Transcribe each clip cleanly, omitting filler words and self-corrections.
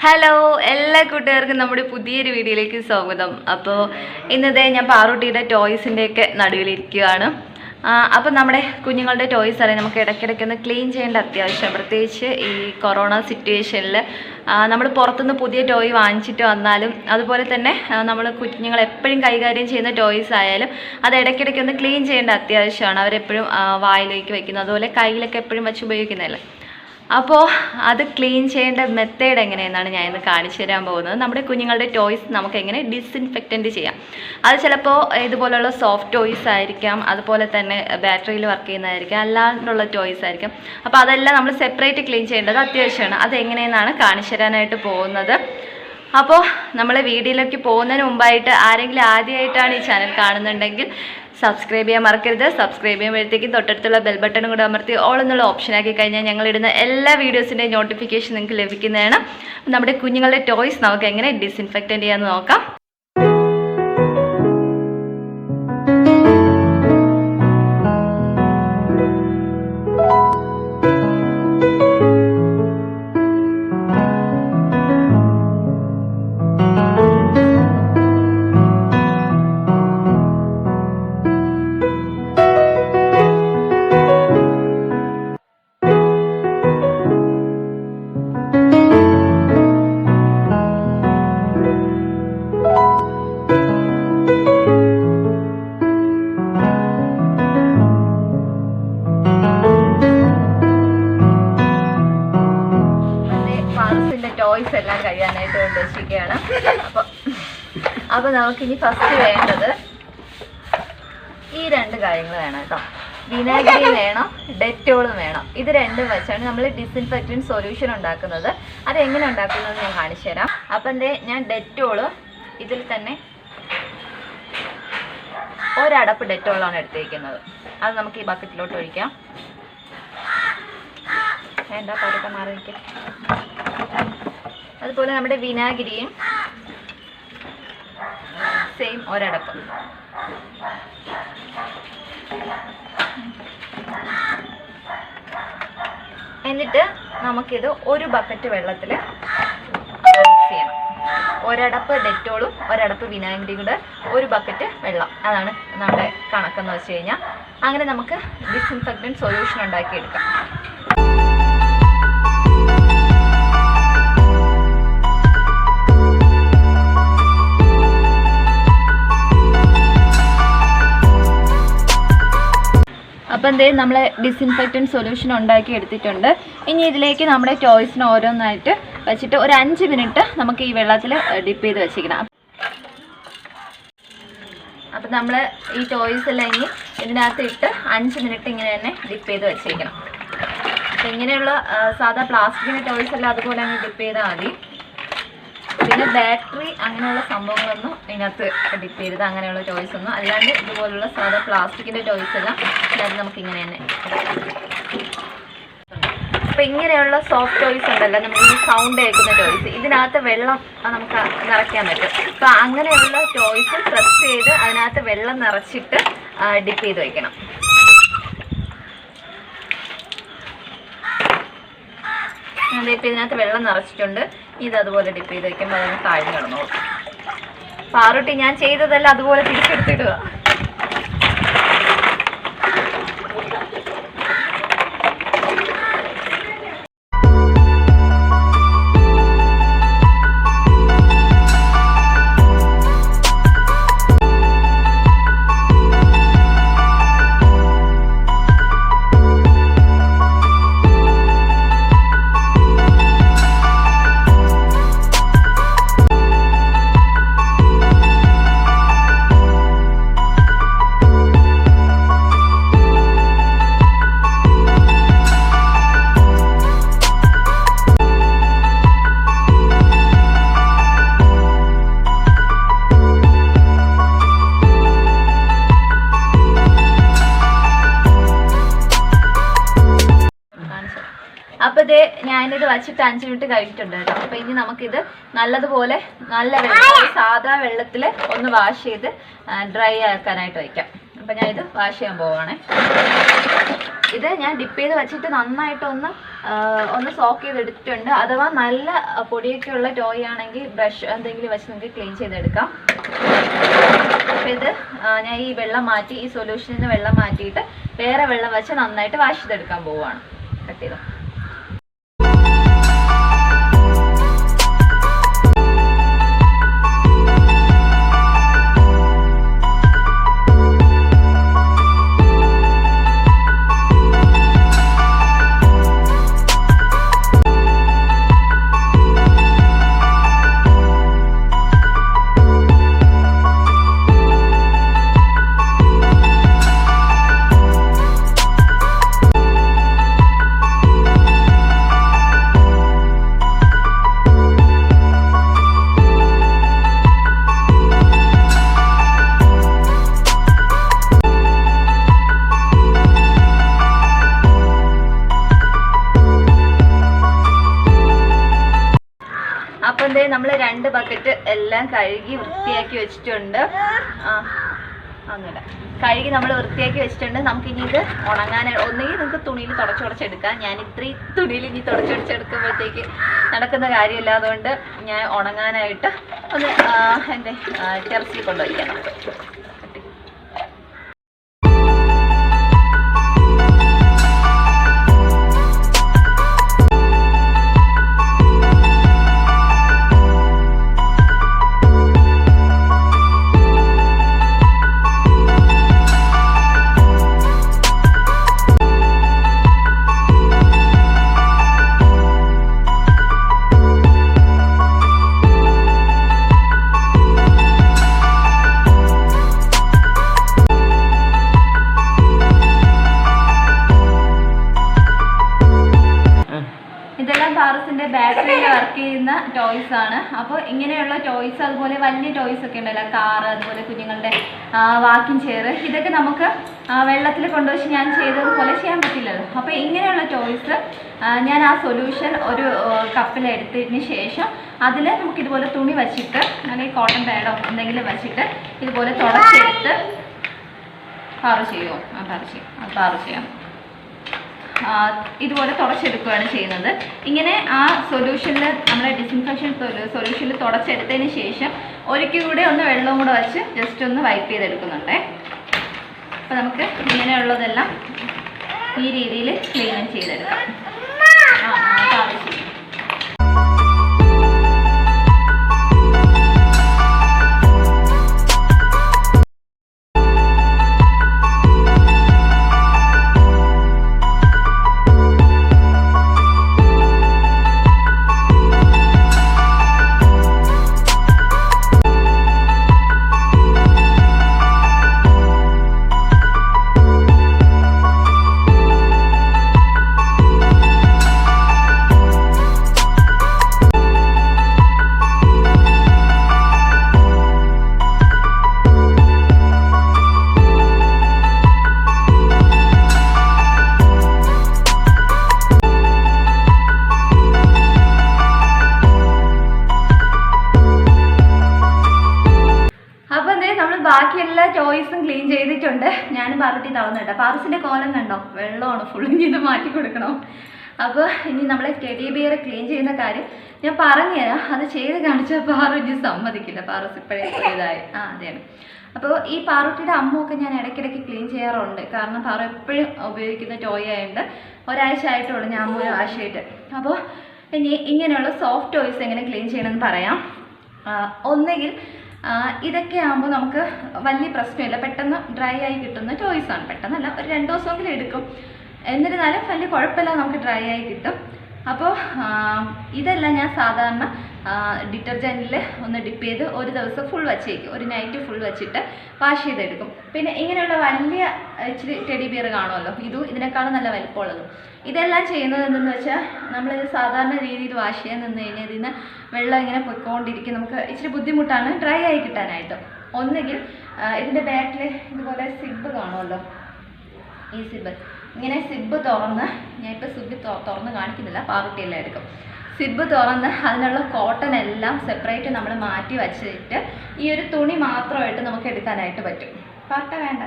Hello എല്ലാ കൂട്ടുകാർക്കും നമ്മുടെ പുതിയൊരു വീഡിയോയിലേക്ക് സ്വാഗതം. അപ്പോൾ ഇന്നത്തെ ഞാൻ പാറൂട്ടിയുടെ ടോയ്സിൻ്റെയൊക്കെ നടുവിലിരിക്കുകയാണ്. അപ്പോൾ നമ്മുടെ കുഞ്ഞുങ്ങളുടെ ടോയ്സ് അറിയാം നമുക്ക് ഇടയ്ക്കിടയ്ക്ക് ഒന്ന് ക്ലീൻ ചെയ്യേണ്ട അത്യാവശ്യം, പ്രത്യേകിച്ച് ഈ കൊറോണ സിറ്റുവേഷനിൽ നമ്മൾ പുറത്തുനിന്ന് പുതിയ ടോയ് വാങ്ങിച്ചിട്ട് വന്നാലും അതുപോലെ തന്നെ നമ്മൾ കുഞ്ഞുങ്ങൾ എപ്പോഴും കൈകാര്യം ചെയ്യുന്ന ടോയ്സ് ആയാലും അത് ഇടയ്ക്കിടയ്ക്ക് ഒന്ന് ക്ലീൻ ചെയ്യേണ്ട അത്യാവശ്യമാണ്. അവരെപ്പോഴും വായിലേക്ക് വയ്ക്കുന്നത്, അതുപോലെ കയ്യിലൊക്കെ എപ്പോഴും വെച്ച് ഉപയോഗിക്കുന്നതല്ലേ. അപ്പോൾ അത് ക്ലീൻ ചെയ്യേണ്ട മെത്തേഡ് എങ്ങനെയെന്നാണ് ഞാൻ ഇന്ന് കാണിച്ചു തരാൻ പോകുന്നത്. നമ്മുടെ കുഞ്ഞുങ്ങളുടെ ടോയ്സ് നമുക്ക് എങ്ങനെ ഡിസിൻഫെക്റ്റൻറ്റ് ചെയ്യാം. അത് ചിലപ്പോൾ ഇതുപോലുള്ള സോഫ്റ്റ് ടോയ്സ് ആയിരിക്കാം, അതുപോലെ തന്നെ ബാറ്ററിയിൽ വർക്ക് ചെയ്യുന്നതായിരിക്കാം, അല്ലാണ്ടുള്ള ടോയ്സ് ആയിരിക്കാം. അപ്പോൾ അതെല്ലാം നമ്മൾ സെപ്പറേറ്റ് ക്ലീൻ ചെയ്യേണ്ടത് അത്യാവശ്യമാണ്. അതെങ്ങനെയെന്നാണ് കാണിച്ചു തരാനായിട്ട് പോകുന്നത്. അപ്പോൾ നമ്മൾ വീഡിയോയിലേക്ക് പോകുന്നതിന് മുമ്പായിട്ട് ആരെങ്കിലും ആദ്യമായിട്ടാണ് ഈ ചാനൽ കാണുന്നുണ്ടെങ്കിൽ സബ്സ്ക്രൈബ് ചെയ്യാൻ മറക്കരുത്. സബ്സ്ക്രൈബ് ചെയ്യുമ്പോഴത്തേക്കും തൊട്ടടുത്തുള്ള ബെൽ ബട്ടണും കൂടെ അമർത്തി ഓൾ എന്നുള്ള ഓപ്ഷനാക്കി കഴിഞ്ഞാൽ ഞങ്ങളിടുന്ന എല്ലാ വീഡിയോസിൻ്റെയും നോട്ടിഫിക്കേഷൻ നിങ്ങൾക്ക് ലഭിക്കുന്നതാണ്. നമ്മുടെ കുഞ്ഞുങ്ങളുടെ ടോയ്സ് നമുക്ക് എങ്ങനെ ഡിസിൻഫെക്റ്റൻ്റ് ചെയ്യാമെന്ന് നോക്കാം. ടോയ്സ് എല്ലാം കഴിയാനായിട്ട് ഉദ്ദേശിക്കുകയാണ്. അപ്പോൾ നമുക്കിനി ഫസ്റ്റ് വേണ്ടത് ഈ രണ്ട് കാര്യങ്ങൾ വേണം കേട്ടോ. വിനാഗിരി വേണം, ഡെറ്റോളും വേണം. ഇത് രണ്ടും വെച്ചാണ് നമ്മൾ ഡിസിൻഫെക്റ്റൻറ്റ് സൊല്യൂഷൻ ഉണ്ടാക്കുന്നത്. അതെങ്ങനെ ഉണ്ടാക്കുന്നത് ഞാൻ കാണിച്ചു തരാം. അപ്പം ഞാൻ ഡെറ്റോള് ഇതിൽ തന്നെ ഒരടപ്പ് ഡെറ്റോളാണ് എടുത്തിരിക്കുന്നത്. അത് നമുക്ക് ഈ ബക്കറ്റിലോട്ട് ഒഴിക്കാം. വേണ്ട, പതുക്കെ മാറി വയ്ക്കാം. അതുപോലെ നമ്മുടെ വിനാഗിരിയും സെയിം ഒരടപ്പ്. എന്നിട്ട് നമുക്കിത് ഒരു ബക്കറ്റ് വെള്ളത്തിൽ മിക്സ് ചെയ്യണം. ഒരടപ്പ് ഡെറ്റോളും ഒരടപ്പ് വിനാഗിരിയും കൂടെ ഒരു ബക്കറ്റ് വെള്ളം, അതാണ് നമ്മുടെ കണക്കെന്ന് വെച്ച് കഴിഞ്ഞാൽ. അങ്ങനെ നമുക്ക് ഡിസിൻഫെക്റ്റൻറ്റ് സൊല്യൂഷൻ ഉണ്ടാക്കിയെടുക്കാം. അപ്പം നമ്മൾ ഡിസിൻഫെക്റ്റൻറ്റ് സൊല്യൂഷൻ ഉണ്ടാക്കി എടുത്തിട്ടുണ്ട്. ഇനി ഇതിലേക്ക് നമ്മുടെ ടോയ്സിന് ഓരോന്നായിട്ട് വെച്ചിട്ട് ഒരു 5 മിനിറ്റ് നമുക്ക് ഈ വെള്ളത്തിൽ ഡിപ്പ് ചെയ്ത് വെച്ചിരിക്കണം. അപ്പം നമ്മൾ ഈ ടോയ്സ് എല്ലാം ഇനി ഇതിനകത്ത് ഇട്ട് 5 മിനിറ്റ് ഇങ്ങനെ തന്നെ ഡിപ്പ് ചെയ്ത് വെച്ചിരിക്കണം. അപ്പം ഇങ്ങനെയുള്ള സാധാ പ്ലാസ്റ്റിക്കിൻ്റെ ടോയ്സ് എല്ലാം അതുപോലെ അങ്ങ് ഡിപ്പ് ചെയ്താൽ മതി. പിന്നെ ബാറ്ററി അങ്ങനെയുള്ള സംഭവങ്ങളൊന്നും ഇതിനകത്ത് ഡിപ്പ് ചെയ്തത്, അങ്ങനെയുള്ള ടോയ്സ് ഒന്നും. അല്ലാണ്ട് ഇതുപോലുള്ള സാധാ പ്ലാസ്റ്റിക്കിൻ്റെ ടോയ്സ് എല്ലാം അത് നമുക്കിങ്ങനെ തന്നെ. അപ്പം ഇങ്ങനെയുള്ള സോഫ്റ്റ് ടോയ്സ് ഉണ്ടല്ലോ, നമ്മൾ ഈ സൗണ്ട് കേൾക്കുന്ന ടോയ്സ്, ഇതിനകത്ത് വെള്ളം നമുക്ക് നിറയ്ക്കാൻ പറ്റും. അപ്പം അങ്ങനെയുള്ള ടോയ്സ് പ്രസ് ചെയ്ത് അതിനകത്ത് വെള്ളം നിറച്ചിട്ട് ഡിപ്പ് ചെയ്ത് വയ്ക്കണം. അതിപ്പോൾ ഇതിനകത്ത് വെള്ളം നിറച്ചിട്ടുണ്ട്. ഇതതുപോലെ ഡിപ്പ് ചെയ്ത് വയ്ക്കുമ്പോൾ അതിന് താഴ്ന്നു കിടന്നോളും. പാറുട്ടി ഞാൻ ചെയ്തതല്ല അതുപോലെ തിരിച്ചെടുത്തിടുക. അപ്പോൾ ഞാനിത് വച്ചിട്ട് 5 മിനിറ്റ് കഴിഞ്ഞിട്ടുണ്ട് കേട്ടോ. അപ്പോൾ ഇനി നമുക്കിത് നല്ലതുപോലെ നല്ല വെള്ളം, സാധാ വെള്ളത്തിൽ ഒന്ന് വാഷ് ചെയ്ത് ഡ്രൈ ആക്കാനായിട്ട് വയ്ക്കാം. അപ്പം ഞാൻ ഇത് വാഷ് ചെയ്യാൻ പോവാണേ. ഇത് ഞാൻ ഡിപ്പ് ചെയ്ത് വെച്ചിട്ട് നന്നായിട്ടൊന്ന് സോക്ക് ചെയ്തെടുത്തിട്ടുണ്ട്. അഥവാ നല്ല പൊടിയൊക്കെ ഉള്ള ടോയ് ആണെങ്കിൽ ബ്രഷ് എന്തെങ്കിലും വെച്ച് നിങ്ങൾക്ക് ക്ലീൻ ചെയ്തെടുക്കാം. അപ്പം ഇത് ഞാൻ ഈ വെള്ളം മാറ്റി, ഈ സൊല്യൂഷനിൽ നിന്ന് വെള്ളം മാറ്റിയിട്ട് വേറെ വെള്ളം വെച്ച് നന്നായിട്ട് വാഷ് ചെയ്തെടുക്കാൻ പോവുകയാണ്. കട്ട് ചെയ്തോ. അപ്പം എന്തേ നമ്മൾ 2 ബക്കറ്റ് എല്ലാം കഴുകി വൃത്തിയാക്കി വെച്ചിട്ടുണ്ട്. അങ്ങനെ കഴുകി നമ്മൾ വൃത്തിയാക്കി വെച്ചിട്ടുണ്ട്. നമുക്കിനി ഇത് ഉണങ്ങാനായി ഒന്നുകിൽ നിങ്ങൾക്ക് തുണിയിൽ തുടച്ചെടുക്കാം. ഞാൻ ഇത്രയും തുണിയിൽ ഇനി തുടച്ചെടുക്കുമ്പോഴത്തേക്ക് നടക്കുന്ന കാര്യമില്ല. അതുകൊണ്ട് ഞാൻ ഉണങ്ങാനായിട്ട് ഒന്ന് എൻ്റെ ടെറസിൽ കൊണ്ടുവയ്ക്കാം. നമുക്ക് പാറസിൻ്റെ ബാറ്ററിയിൽ വർക്ക് ചെയ്യുന്ന ടോയ്സ് ആണ്. അപ്പോൾ ഇങ്ങനെയുള്ള ടോയ്സ്, അതുപോലെ വലിയ ടോയ്സ് ഒക്കെ ഉണ്ടല്ലോ, കാറ്, അതുപോലെ കുഞ്ഞുങ്ങളുടെ വാക്കിംഗ് ചെയർ, ഇതൊക്കെ നമുക്ക് വെള്ളത്തിൽ കൊണ്ടുവച്ച് ഞാൻ ചെയ്തതുപോലെ ചെയ്യാൻ പറ്റില്ലല്ലോ. അപ്പോൾ ഇങ്ങനെയുള്ള ടോയ്സ് ഞാൻ ആ സൊല്യൂഷൻ ഒരു കപ്പിലെടുത്തതിന് ശേഷം അതിൽ നമുക്കിതുപോലെ തുണി വച്ചിട്ട്, അല്ലെങ്കിൽ കോട്ടൺ പാഡോ എന്തെങ്കിലും വച്ചിട്ട് ഇതുപോലെ തുടച്ചെടുത്ത് പാറ ചെയ്യുമോ? പാറ ചെയ്യാം. ഇതുപോലെ തുടച്ചെടുക്കുകയാണ് ചെയ്യുന്നത്. ഇങ്ങനെ ആ സൊല്യൂഷനിൽ, നമ്മുടെ ഡിസിൻഫെക്ഷൻ സൊല്യൂഷനിൽ തുടച്ചെടുത്തതിന് ശേഷം ഒരിക്കൽ കൂടെ ഒന്ന് വെള്ളവും കൂടെ വെച്ച് ജസ്റ്റ് ഒന്ന് വൈപ്പ് ചെയ്തെടുക്കുന്നുണ്ടേ. അപ്പോൾ നമുക്ക് ഇങ്ങനെയുള്ളതെല്ലാം ഈ രീതിയിൽ ക്ലീൻ ചെയ്തെടുക്കാം. ബാക്കി എല്ലാ ടോയ്സും ക്ലീൻ ചെയ്തിട്ടുണ്ട്. ഞാനും പാറുട്ടി തളർന്നിട്ട. പാറസിൻ്റെ കോലം കണ്ടോ, വെള്ളമാണ് ഫുൾ. ഇനി ഇത് മാറ്റി കൊടുക്കണം. അപ്പോൾ ഇനി നമ്മളെ ടെഡി ബിയർ ക്ലീൻ ചെയ്യുന്ന കാര്യം ഞാൻ പറഞ്ഞുതരാം. അത് ചെയ്ത് കാണിച്ചാൽ പാറു ഇനി സമ്മതിക്കില്ല. പാറസ് ഇപ്പോഴേ ഇതായി. അതെയാണ്. അപ്പോൾ ഈ പാറുട്ടിയുടെ അമ്മയൊക്കെ ഞാൻ ഇടയ്ക്കിടയ്ക്ക് ക്ലീൻ ചെയ്യാറുണ്ട്. കാരണം പാറു എപ്പോഴും ഉപയോഗിക്കുന്ന ടോയ് ആയതുകൊണ്ട് ഒരാഴ്ച ആയിട്ടുള്ളൂ ഞാൻ ഒരു ആഴ്ചയായിട്ട്. അപ്പോൾ ഇനി ഇങ്ങനെയുള്ള സോഫ്റ്റ് ടോയ്സ് എങ്ങനെ ക്ലീൻ ചെയ്യണമെന്ന് പറയാം. ഒന്നുകിൽ ഇതൊക്കെ ആകുമ്പോൾ നമുക്ക് വലിയ പ്രശ്നമില്ല, പെട്ടെന്ന് ഡ്രൈ ആയി കിട്ടുന്ന ടോയ്സാണ്. പെട്ടെന്നല്ല, ഒരു 2 ദിവസമെങ്കിലും എടുക്കും. എന്നിരുന്നാലും വലിയ കുഴപ്പമില്ല, നമുക്ക് ഡ്രൈ ആയി കിട്ടും. അപ്പോൾ ഇതെല്ലാം ഞാൻ സാധാരണ ഡിറ്റർജൻറ്റിൽ ഒന്ന് ഡിപ്പ് ചെയ്ത് ഒരു ദിവസം ഫുൾ വച്ചേക്കും. ഒരു നൈറ്റ് ഫുൾ വെച്ചിട്ട് വാഷ് ചെയ്തെടുക്കും. പിന്നെ ഇങ്ങനെയുള്ള വലിയ ഇച്ചിരി ടെഡി ബിയർ കാണുമല്ലോ, ഇതിനേക്കാളും നല്ല വലിപ്പമുള്ളത്. ഇതെല്ലാം ചെയ്യുന്നത് എന്തെന്ന് വെച്ചാൽ, നമ്മളിത് സാധാരണ രീതിയിൽ വാഷ് ചെയ്യാൻ നിന്ന് കഴിഞ്ഞാൽ ഇതിന് വെള്ളം ഇങ്ങനെ പൊയ്ക്കൊണ്ടിരിക്കും. നമുക്ക് ഇച്ചിരി ബുദ്ധിമുട്ടാണ് ഡ്രൈ ആയി കിട്ടാനായിട്ട്. ഒന്നുകിൽ ഇതിൻ്റെ ബാക്കിൽ ഇതുപോലെ സിബ് കാണുമല്ലോ, ഈ സിബ്, ഇങ്ങനെ സിബ് തുറന്ന്, ഞാനിപ്പോൾ സിബ് തുറന്ന് കാണിക്കുന്നില്ല, പാറുട്ടിയെല്ലാം എടുക്കും. സിബ് തുറന്ന് അതിനുള്ള കോട്ടൺ എല്ലാം സെപ്പറേറ്റ് നമ്മൾ മാറ്റി വച്ചിട്ട് ഈ ഒരു തുണി മാത്രമായിട്ട് നമുക്ക് എടുക്കാനായിട്ട് പറ്റും. പാർട്ട വേണ്ട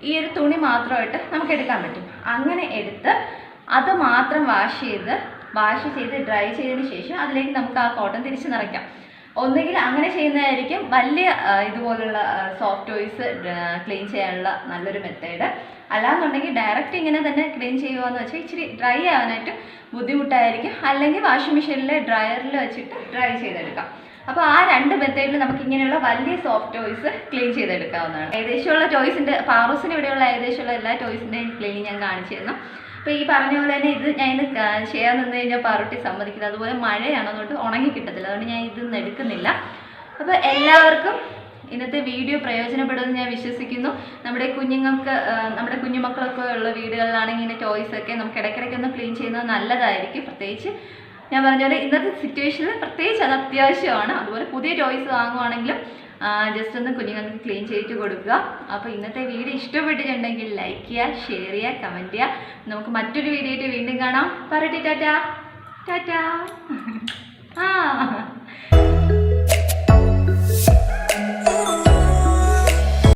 ഈ ഒരു തുണി മാത്രമായിട്ട് നമുക്ക് എടുക്കാൻ പറ്റും. അങ്ങനെ എടുത്ത് അത് മാത്രം വാഷ് ചെയ്ത് ഡ്രൈ ചെയ്തതിന് ശേഷം അതിലേക്ക് നമുക്ക് ആ കോട്ടൺ തിരിച്ച് നിറയ്ക്കാം. ഒന്നുകിൽ അങ്ങനെ ചെയ്യുന്നതായിരിക്കും വലിയ ഇതുപോലുള്ള സോഫ്റ്റ് ടോയ്സ് ക്ലീൻ ചെയ്യാനുള്ള നല്ലൊരു മെത്തേഡ്. അല്ലാന്നുണ്ടെങ്കിൽ ഡയറക്റ്റ് ഇങ്ങനെ തന്നെ ക്ലീൻ ചെയ്യുകയെന്ന് വെച്ചാൽ ഇച്ചിരി ഡ്രൈ ആവാനായിട്ട് ബുദ്ധിമുട്ടായിരിക്കും. അല്ലെങ്കിൽ വാഷിംഗ് മെഷീനിൽ ഡ്രയറിൽ വെച്ചിട്ട് ഡ്രൈ ചെയ്തെടുക്കാം. അപ്പോൾ ആ 2 മെത്തേഡിൽ നമുക്ക് ഇങ്ങനെയുള്ള വലിയ സോഫ്റ്റ് ടോയ്സ് ക്ലീൻ ചെയ്തെടുക്കാവുന്നതാണ്. ഏകദേശമുള്ള ടോയ്സിൻ്റെ പാറൂസിന് ഇവിടെയുള്ള ഏകദേശമുള്ള എല്ലാ ടോയ്സിൻ്റെയും ക്ലീനിങ് ഞാൻ കാണിച്ചു തന്നു. അപ്പോൾ ഈ പറഞ്ഞ പോലെ തന്നെ ഇത് ഞാൻ ഇന്ന് ചെയ്യാൻ നിന്ന് കഴിഞ്ഞാൽ പാറുട്ടി സമ്മതിക്കില്ല. അതുപോലെ മഴയാണെന്നുകൊണ്ട് ഉണങ്ങി കിട്ടത്തില്ല. അതുകൊണ്ട് ഞാൻ ഇതൊന്നും എടുക്കുന്നില്ല. അപ്പോൾ എല്ലാവർക്കും ഇന്നത്തെ വീഡിയോ പ്രയോജനപ്പെടുമെന്ന് ഞാൻ വിശ്വസിക്കുന്നു. നമ്മുടെ കുഞ്ഞുങ്ങൾക്ക് നമ്മുടെ കുഞ്ഞുമക്കളൊക്കെ ഉള്ള വീടുകളിലാണെങ്കിൽ ഇങ്ങനെ ടോയ്സൊക്കെ നമുക്ക് ഇടയ്ക്കിടയ്ക്കൊന്ന് ക്ലീൻ ചെയ്യുന്നത് നല്ലതായിരിക്കും. പ്രത്യേകിച്ച് ഞാൻ പറഞ്ഞ പോലെ ഇന്നത്തെ സിറ്റുവേഷനിൽ പ്രത്യേകിച്ച് അത് അത്യാവശ്യമാണ്. അതുപോലെ പുതിയ ടോയ്സ് വാങ്ങുവാണെങ്കിലും ജസ്റ്റ് ഒന്ന് കുഞ്ഞുങ്ങൾക്ക് ക്ലീൻ ചെയ്തിട്ട് കൊടുക്കുക. അപ്പോൾ ഇന്നത്തെ വീഡിയോ ഇഷ്ടപ്പെട്ടിട്ടുണ്ടെങ്കിൽ ലൈക്ക് ചെയ്യുക, ഷെയർ ചെയ്യുക, കമൻറ്റ് ചെയ്യുക. നമുക്ക് മറ്റൊരു വീഡിയോ ആയിട്ട് വീണ്ടും കാണാം. പറയട്ടെ ടാറ്റാ ടാറ്റാ.